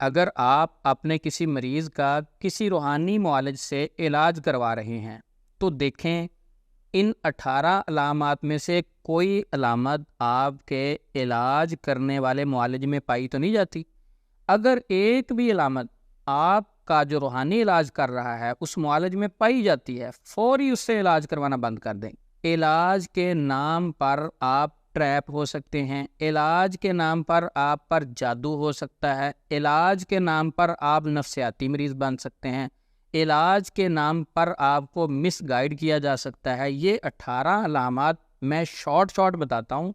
اگر آپ اپنے کسی مریض کا کسی روحانی معالج سے علاج کروا رہے ہیں تو دیکھیں ان 18 علامات میں سے کوئی علامت آپ کے علاج کرنے والے معالج میں پائی تو نہیں جاتی۔ اگر ایک بھی علامت آپ کا جو روحانی علاج کر رہا ہے اس معالج میں پائی جاتی ہے، فوری اس سے علاج کروانا بند کر دیں۔ علاج کے نام پر آپ ٹریپ ہو سکتے ہیں، علاج کے نام پر آپ پر جادو ہو سکتا ہے، علاج کے نام پر آپ نفسیاتی مریض بن سکتے ہیں، علاج کے نام پر آپ کو مس گائیڈ کیا جا سکتا ہے۔ یہ 18 علامات میں شارٹ بتاتا ہوں،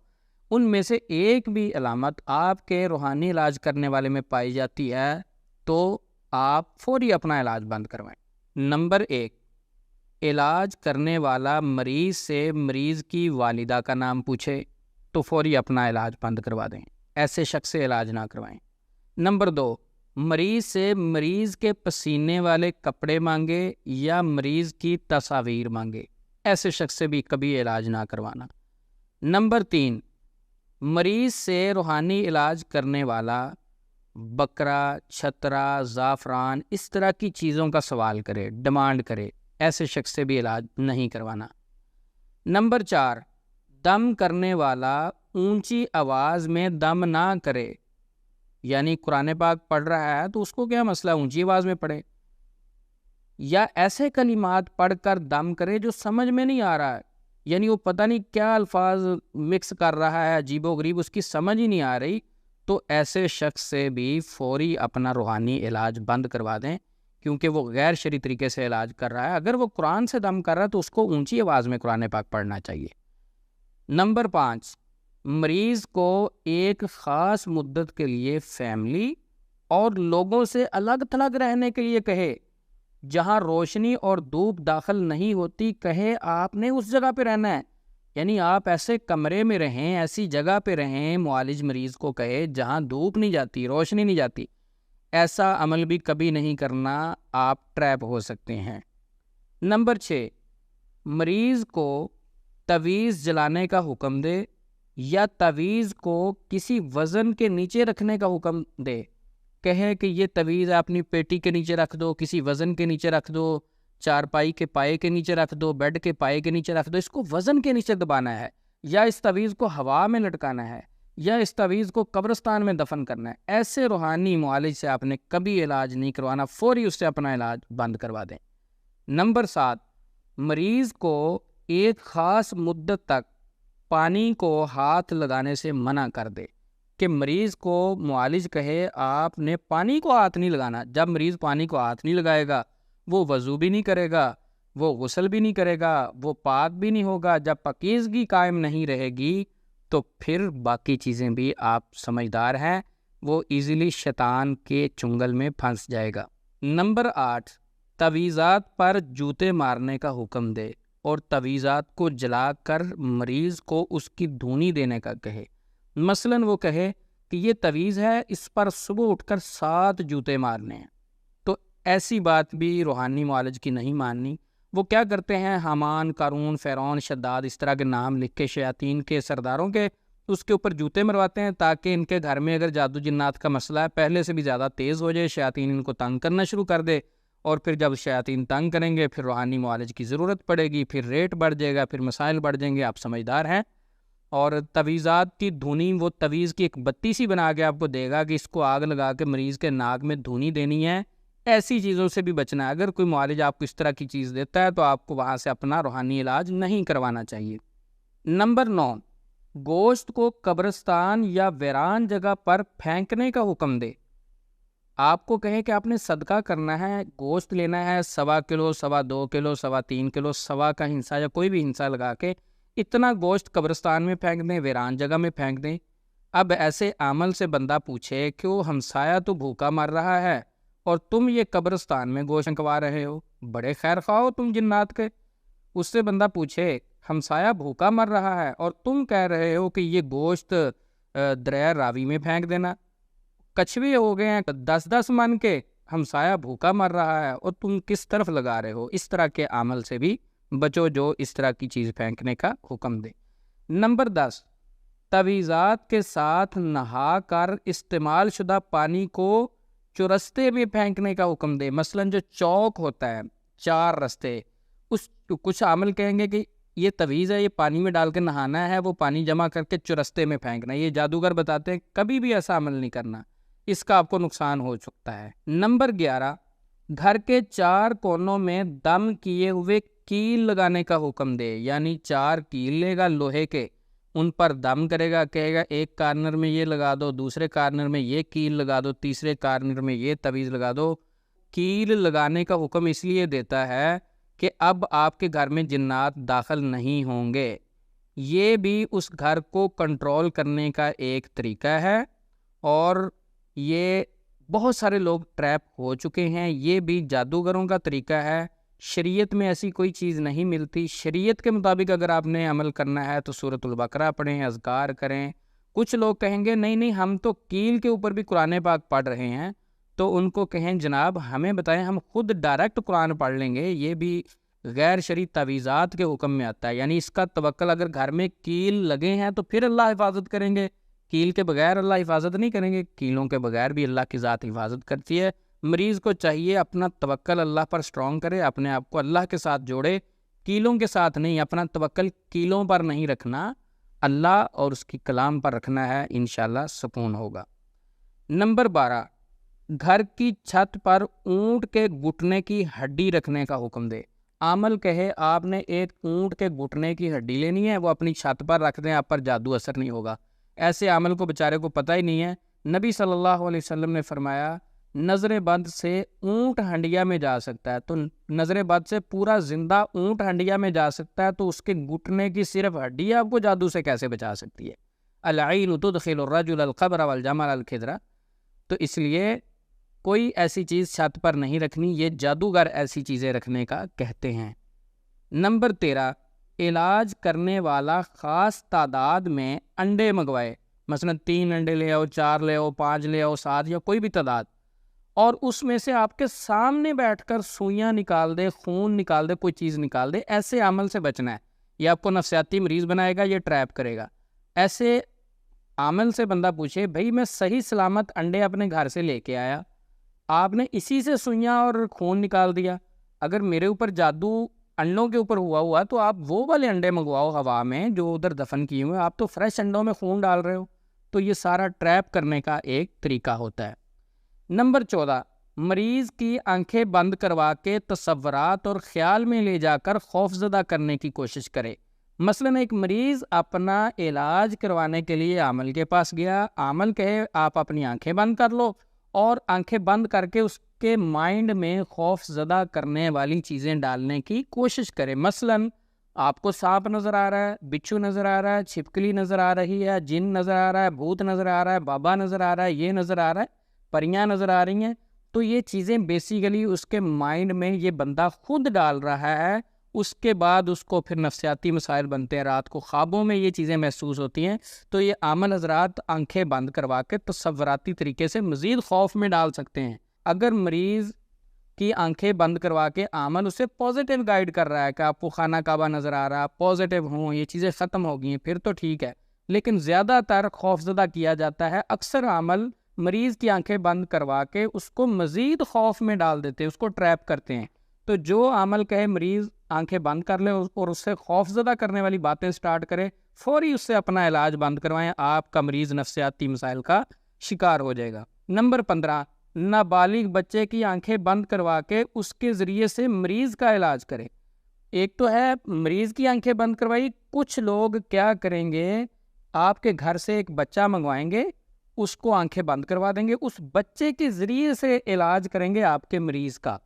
ان میں سے ایک بھی علامت آپ کے روحانی علاج کرنے والے میں پائی جاتی ہے تو آپ فوری اپنا علاج بند کروائیں۔ نمبر 1، علاج کرنے والا مریض سے مریض کی والدہ کا نام پوچھے تو فوری اپنا علاج بند کروا دیں، ایسے شخص سے علاج نہ کروائیں۔ نمبر 2، مریض سے مریض کے پسینے والے کپڑے مانگے یا مریض کی تصاویر مانگے، ایسے شخص سے بھی کبھی علاج نہ کروانا۔ نمبر 3، مریض سے روحانی علاج کرنے والا بکرا، چھترا، زعفران اس طرح کی چیزوں کا سوال کرے، ڈیمانڈ کرے، ایسے شخص سے بھی علاج نہیں کروانا۔ نمبر 4، دم کرنے والا اونچی آواز میں دم نہ کرے، یعنی قرآن پاک پڑھ رہا ہے تو اس کو کیا مسئلہ اونچی آواز میں پڑھے، یا ایسے کلمات پڑھ کر دم کرے جو سمجھ میں نہیں آ رہا ہے، یعنی وہ پتہ نہیں کیا الفاظ مکس کر رہا ہے، عجیب و غریب، اس کی سمجھ ہی نہیں آ رہی، تو ایسے شخص سے بھی فوری اپنا روحانی علاج بند کروا دیں، کیونکہ وہ غیر شرعی طریقے سے علاج کر رہا ہے۔ اگر وہ قرآن سے دم کر رہا ہے تو اس کو اونچی آواز میں قرآن پاک پڑھنا چاہیے۔ نمبر 5، مریض کو ایک خاص مدت کے لیے فیملی اور لوگوں سے الگ تھلگ رہنے کے لیے کہے، جہاں روشنی اور دھوپ داخل نہیں ہوتی، کہے آپ نے اس جگہ پہ رہنا ہے، یعنی آپ ایسے کمرے میں رہیں، ایسی جگہ پہ رہیں، معالج مریض کو کہے جہاں دھوپ نہیں جاتی، روشنی نہیں جاتی، ایسا عمل بھی کبھی نہیں کرنا، آپ ٹریپ ہو سکتے ہیں۔ نمبر 6، مریض کو تعویذ جلانے کا حکم دے یا تعویذ کو کسی وزن کے نیچے رکھنے کا حکم دے، کہے کہ یہ تعویذ اپنی پیٹی کے نیچے رکھ دو، کسی وزن کے نیچے رکھ دو، چارپائی کے پائے کے نیچے رکھ دو، بیڈ کے پائے کے نیچے رکھ دو، اس کو وزن کے نیچے دبانا ہے، یا اس تعویذ کو ہوا میں لٹکانا ہے، یا اس تعویذ کو قبرستان میں دفن کرنا ہے، ایسے روحانی معالج سے آپ نے کبھی علاج نہیں کروانا، فوری اس سے اپنا علاج بند کروا دیں۔ نمبر 7، مریض کو ایک خاص مدت تک پانی کو ہاتھ لگانے سے منع کر دے، کہ مریض کو معالج کہے آپ نے پانی کو ہاتھ نہیں لگانا۔ جب مریض پانی کو ہاتھ نہیں لگائے گا وہ وضو بھی نہیں کرے گا، وہ غسل بھی نہیں کرے گا، وہ پاک بھی نہیں ہوگا۔ جب پاکیزگی قائم نہیں رہے گی تو پھر باقی چیزیں بھی آپ سمجھدار ہیں، وہ ایزیلی شیطان کے چنگل میں پھنس جائے گا۔ نمبر 8، تعویذات پر جوتے مارنے کا حکم دے اور تعویذات کو جلا کر مریض کو اس کی دھونی دینے کا کہے۔ مثلاً وہ کہے کہ یہ تعویذ ہے، اس پر صبح اٹھ کر 7 جوتے مارنے ہیں، تو ایسی بات بھی روحانی معالج کی نہیں ماننی۔ وہ کیا کرتے ہیں، حامان، قارون، فرعون، شداد اس طرح کے نام لکھ کے شیاطین کے سرداروں کے اس کے اوپر جوتے مرواتے ہیں، تاکہ ان کے گھر میں اگر جادو جنات کا مسئلہ ہے پہلے سے بھی زیادہ تیز ہو جائے، شیاطین ان کو تنگ کرنا شروع کر دے، اور پھر جب شیاطین تنگ کریں گے پھر روحانی معالج کی ضرورت پڑے گی، پھر ریٹ بڑھ جائے گا، پھر مسائل بڑھ جائیں گے۔ آپ سمجھدار ہیں۔ اور تعویذات کی دھونی، وہ تعویذ کی ایک بتی سی بنا کے آپ کو دے گا کہ اس کو آگ لگا کے مریض کے ناک میں دھونی دینی ہے، ایسی چیزوں سے بھی بچنا ہے۔ اگر کوئی معالج آپ کو اس طرح کی چیز دیتا ہے تو آپ کو وہاں سے اپنا روحانی علاج نہیں کروانا چاہیے۔ نمبر 9، گوشت کو قبرستان یا ویران جگہ پر پھینکنے کا حکم دے۔ آپ کو کہیں کہ آپ نے صدقہ کرنا ہے، گوشت لینا ہے 1.25 کلو، 2.25 کلو، 3.25 کلو، 1.25 کا ہنسا یا کوئی بھی ہنسا لگا کے اتنا گوشت قبرستان میں پھینک دیں، ویران جگہ میں پھینک دیں۔ اب ایسے عمل سے بندہ پوچھے کہ وہ ہمسایہ تو بھوکا مر رہا ہے اور تم یہ قبرستان میں گوشت پھینکوا رہے ہو، بڑے خیر خواہ ہو تم جنات کے۔ اس سے بندہ پوچھے ہمسایہ بھوکا مر رہا ہے اور تم کہہ رہے ہو کہ یہ گوشت دریا راوی میں پھینک دینا، کچھوے ہو گئے ہیں 10 من کے، ہمسایہ بھوکا مر رہا ہے اور تم کس طرف لگا رہے ہو۔ اس طرح کے عمل سے بھی بچو جو اس طرح کی چیز پھینکنے کا حکم دے۔ نمبر 10، تعویذات کے ساتھ نہا کر استعمال شدہ پانی کو چرستے میں پھینکنے کا حکم دے، مثلاً جو چوک ہوتا ہے 4 رستے، اس کچھ عامل کہیں گے کہ یہ تویز ہے، یہ پانی میں ڈال کے نہانا ہے، وہ پانی جمع کر کے چرستے میں پھینکنا ہے۔ یہ جادوگر بتاتے ہیں کبھی بھی ایسا عمل نہیں کرنا، اس کا آپ کو نقصان ہو سکتا ہے۔ نمبر 11، گھر کے 4 کونوں میں دم کیے ہوئے کیل لگانے کا حکم دے، یعنی 4 کیل لے گا لوہے کے، ان پر دم کرے گا، کہے گا ایک کارنر میں یہ لگا دو، دوسرے کارنر میں یہ کیل لگا دو، تیسرے کارنر میں یہ تویز لگا دو۔ کیل لگانے کا حکم اس لیے دیتا ہے کہ اب آپ کے گھر میں جنات داخل نہیں ہوں گے۔ یہ بھی اس گھر کو کنٹرول کرنے کا ایک طریقہ ہے، اور یہ بہت سارے لوگ ٹریپ ہو چکے ہیں، یہ بھی جادوگروں کا طریقہ ہے۔ شریعت میں ایسی کوئی چیز نہیں ملتی۔ شریعت کے مطابق اگر آپ نے عمل کرنا ہے تو سورۃ البقرہ پڑھیں، اذکار کریں۔ کچھ لوگ کہیں گے نہیں نہیں ہم تو کیل کے اوپر بھی قرآن پاک پڑھ رہے ہیں، تو ان کو کہیں جناب ہمیں بتائیں، ہم خود ڈائریکٹ قرآن پڑھ لیں گے۔ یہ بھی غیر شرعی تعویذات کے حکم میں آتا ہے، یعنی اس کا توکل اگر گھر میں کیل لگے ہیں تو پھر اللہ حفاظت کریں گے، کیل کے بغیر اللہ حفاظت نہیں کریں گے۔ کیلوں کے بغیر بھی اللہ کی ذات حفاظت کرتی ہے۔ مریض کو چاہیے اپنا توکل اللہ پر سٹرونگ کرے، اپنے آپ کو اللہ کے ساتھ جوڑے، کیلوں کے ساتھ نہیں۔ اپنا توکل کیلوں پر نہیں رکھنا، اللہ اور اس کی کلام پر رکھنا ہے، انشاءاللہ سکون ہوگا۔ نمبر 12، گھر کی چھت پر اونٹ کے گھٹنے کی ہڈی رکھنے کا حکم دے۔ عامل کہے آپ نے ایک اونٹ کے گھٹنے کی ہڈی لینی ہے، وہ اپنی چھت پر رکھ دیں، آپ پر جادو اثر نہیں ہوگا۔ ایسے عامل کو بیچارے کو پتہ ہی نہیں ہے۔ نبی صلی اللہ علیہ وسلم نے فرمایا نظر بد سے اونٹ ہنڈیا میں جا سکتا ہے، تو نظر بد سے پورا زندہ اونٹ ہنڈیا میں جا سکتا ہے، تو اس کے گھٹنے کی صرف ہڈی آپ کو جادو سے کیسے بچا سکتی ہے؟ العین تدخل الرجل القبر والجمل الخدرہ۔ تو اس لیے کوئی ایسی چیز چھت پر نہیں رکھنی، یہ جادوگر ایسی چیزیں رکھنے کا کہتے ہیں۔ نمبر 13، علاج کرنے والا خاص تعداد میں انڈے منگوائے، مثلا 3 انڈے لے آؤ، 4 لے آؤ، 5 لے آؤ، 7 یا کوئی بھی تعداد، اور اس میں سے آپ کے سامنے بیٹھ کر سوئیاں نکال دے، خون نکال دے، کوئی چیز نکال دے۔ ایسے عمل سے بچنا ہے، یہ آپ کو نفسیاتی مریض بنائے گا، یہ ٹریپ کرے گا۔ ایسے عمل سے بندہ پوچھے بھائی میں صحیح سلامت انڈے اپنے گھر سے لے کے آیا، آپ نے اسی سے سوئیاں اور خون نکال دیا، اگر میرے اوپر جادو انڈوں کے اوپر ہوا تو آپ وہ والے انڈے منگواؤ ہوا میں جو ادھر دفن کیے ہوئے، آپ تو فریش انڈوں میں خون ڈال رہے ہو۔ تو یہ سارا ٹریپ کرنے کا ایک طریقہ ہوتا ہے۔ نمبر 14، مریض کی آنکھیں بند کروا کے تصورات اور خیال میں لے جا کر خوف زدہ کرنے کی کوشش کرے۔ مثلاً ایک مریض اپنا علاج کروانے کے لیے عامل کے پاس گیا، عامل کہے آپ اپنی آنکھیں بند کر لو، اور آنکھیں بند کر کے اس کے مائنڈ میں خوف زدہ کرنے والی چیزیں ڈالنے کی کوشش کرے۔ مثلاً آپ کو سانپ نظر آ رہا ہے، بچھو نظر آ رہا ہے، چھپکلی نظر آ رہی ہے، جن نظر آ رہا ہے، بھوت نظر آ رہا ہے، بابا نظر آ رہا ہے، یہ نظر آ رہا ہے، پریاں نظر آ رہی ہیں، تو یہ چیزیں بیسیکلی اس کے مائنڈ میں یہ بندہ خود ڈال رہا ہے۔ اس کے بعد اس کو پھر نفسیاتی مسائل بنتے ہیں، رات کو خوابوں میں یہ چیزیں محسوس ہوتی ہیں۔ تو یہ عامل حضرات آنکھیں بند کروا کے تصوراتی طریقے سے مزید خوف میں ڈال سکتے ہیں۔ اگر مریض کی آنکھیں بند کروا کے عامل اسے پازیٹیو گائیڈ کر رہا ہے کہ آپ کو خانہ کعبہ نظر آ رہا ہے، پازیٹیو ہوں، یہ چیزیں ختم ہو گئی ہیں، پھر تو ٹھیک ہے۔ لیکن زیادہ تر خوف زدہ کیا جاتا ہے، اکثر عامل مریض کی آنکھیں بند کروا کے اس کو مزید خوف میں ڈال دیتے ہیں، اس کو ٹریپ کرتے ہیں۔ تو جو عامل کہے مریض آنکھیں بند کر لے اور اس سے خوف زدہ کرنے والی باتیں سٹارٹ کرے، فوری اس سے اپنا علاج بند کروائیں، آپ کا مریض نفسیاتی مسائل کا شکار ہو جائے گا۔ نمبر 15، نابالغ بچے کی آنکھیں بند کروا کے اس کے ذریعے سے مریض کا علاج کرے۔ ایک تو ہے مریض کی آنکھیں بند کروائی، کچھ لوگ کیا کریں گے، آپ کے گھر سے ایک بچہ منگوائیں گے، اس کو آنکھیں بند کروا دیں گے، اس بچے کے ذریعے سے علاج کریں گے آپ کے مریض کا۔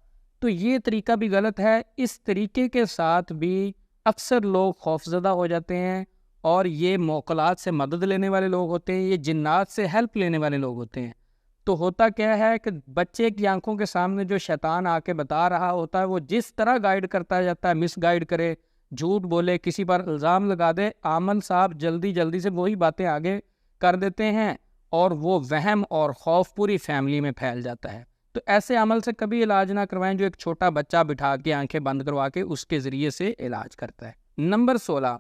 تو یہ طریقہ بھی غلط ہے۔ اس طریقے کے ساتھ بھی اکثر لوگ خوفزدہ ہو جاتے ہیں، اور یہ موکلات سے مدد لینے والے لوگ ہوتے ہیں، یہ جنات سے ہیلپ لینے والے لوگ ہوتے ہیں۔ تو ہوتا کیا ہے کہ بچے کی آنکھوں کے سامنے جو شیطان آ کے بتا رہا ہوتا ہے، وہ جس طرح گائیڈ کرتا جاتا ہے، مس گائیڈ کرے، جھوٹ بولے، کسی پر الزام لگا دے، عامل صاحب جلدی سے وہی باتیں آگے کر دیتے ہیں، اور وہ وہم اور خوف پوری فیملی میں پھیل جاتا ہے۔ تو ایسے عمل سے کبھی علاج نہ کروائیں جو ایک چھوٹا بچہ بٹھا کے آنکھیں بند کروا کے اس کے ذریعے سے علاج کرتا ہے۔ نمبر 16،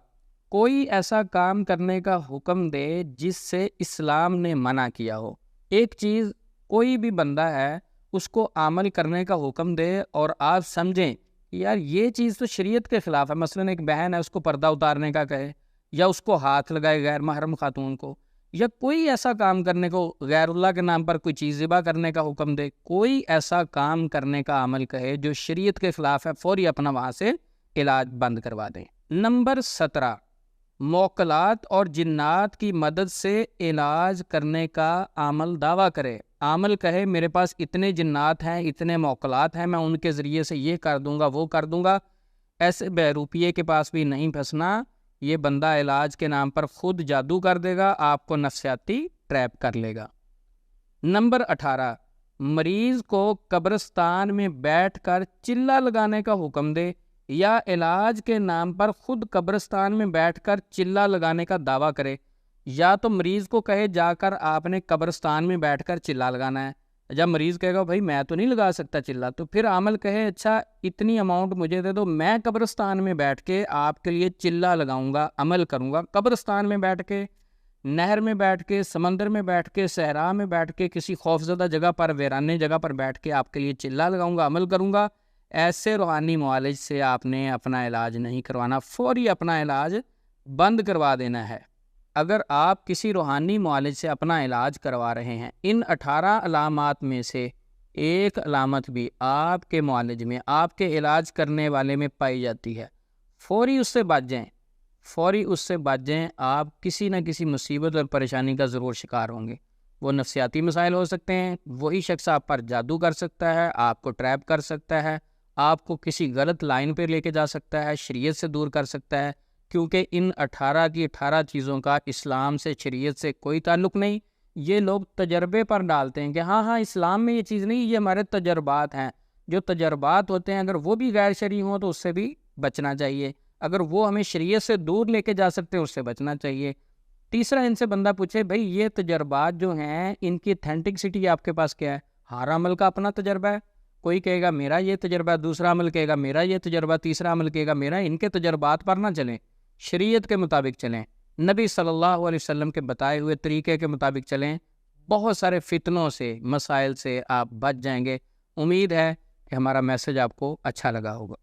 کوئی ایسا کام کرنے کا حکم دے جس سے اسلام نے منع کیا ہو۔ ایک چیز کوئی بھی بندہ ہے اس کو عمل کرنے کا حکم دے اور آپ سمجھیں یار یہ چیز تو شریعت کے خلاف ہے، مثلاً ایک بہن ہے اس کو پردہ اتارنے کا کہے، یا اس کو ہاتھ لگائے غیر محرم خاتون کو، یا کوئی ایسا کام کرنے کو، غیر اللہ کے نام پر کوئی چیز ذبح کرنے کا حکم دے، کوئی ایسا کام کرنے کا عمل کہے جو شریعت کے خلاف ہے، فوری اپنا وہاں سے علاج بند کروا دیں۔ نمبر 17، موکلات اور جنات کی مدد سے علاج کرنے کا عمل دعویٰ کرے۔ عمل کہے میرے پاس اتنے جنات ہیں، اتنے موکلات ہیں، میں ان کے ذریعے سے یہ کر دوں گا وہ کر دوں گا، ایسے بہروپیے کے پاس بھی نہیں پھنسنا۔ یہ بندہ علاج کے نام پر خود جادو کر دے گا، آپ کو نفسیاتی ٹریپ کر لے گا۔ نمبر 18، مریض کو قبرستان میں بیٹھ کر چلہ لگانے کا حکم دے یا علاج کے نام پر خود قبرستان میں بیٹھ کر چلہ لگانے کا دعویٰ کرے۔ یا تو مریض کو کہے جا کر آپ نے قبرستان میں بیٹھ کر چلہ لگانا ہے، جب مریض کہے گا بھائی میں تو نہیں لگا سکتا چلہ، تو پھر عمل کہے اچھا اتنی اماؤنٹ مجھے دے دو، میں قبرستان میں بیٹھ کے آپ کے لیے چلہ لگاؤں گا، عمل کروں گا، قبرستان میں بیٹھ کے، نہر میں بیٹھ کے، سمندر میں بیٹھ کے، صحرا میں بیٹھ کے، کسی خوفزدہ جگہ پر، ویرانے جگہ پر بیٹھ کے آپ کے لیے چلہ لگاؤں گا، عمل کروں گا۔ ایسے روحانی معالج سے آپ نے اپنا علاج نہیں کروانا، فوری اپنا علاج بند کروا دینا ہے۔ اگر آپ کسی روحانی معالج سے اپنا علاج کروا رہے ہیں، ان 18 علامات میں سے ایک علامت بھی آپ کے معالج میں، آپ کے علاج کرنے والے میں پائی جاتی ہے، فوری اس سے بچ جائیں، فوری اس سے بچ جائیں۔ آپ کسی نہ کسی مصیبت اور پریشانی کا ضرور شکار ہوں گے۔ وہ نفسیاتی مسائل ہو سکتے ہیں، وہی شخص آپ پر جادو کر سکتا ہے، آپ کو ٹریپ کر سکتا ہے، آپ کو کسی غلط لائن پہ لے کے جا سکتا ہے، شریعت سے دور کر سکتا ہے، کیونکہ ان 18 کی 18 چیزوں کا اسلام سے، شریعت سے کوئی تعلق نہیں۔ یہ لوگ تجربے پر ڈالتے ہیں کہ ہاں اسلام میں یہ چیز نہیں، یہ ہمارے تجربات ہیں۔ جو تجربات ہوتے ہیں اگر وہ بھی غیر شرعی ہوں تو اس سے بھی بچنا چاہیے، اگر وہ ہمیں شریعت سے دور لے کے جا سکتے ہیں اس سے بچنا چاہیے۔ تیسرا، ان سے بندہ پوچھے بھائی یہ تجربات جو ہیں ان کی اتھینٹکسٹی آپ کے پاس کیا ہے؟ ہر عمل کا اپنا تجربہ ہے، کوئی کہے گا میرا یہ تجربہ، دوسرا عمل کہے گا میرا یہ تجربہ، تیسرا عمل کہے گا میرا۔ ان کے تجربات پر نہ چلیں، شریعت کے مطابق چلیں، نبی صلی اللہ علیہ وسلم کے بتائے ہوئے طریقے کے مطابق چلیں، بہت سارے فتنوں سے، مسائل سے آپ بچ جائیں گے۔ امید ہے کہ ہمارا میسج آپ کو اچھا لگا ہوگا۔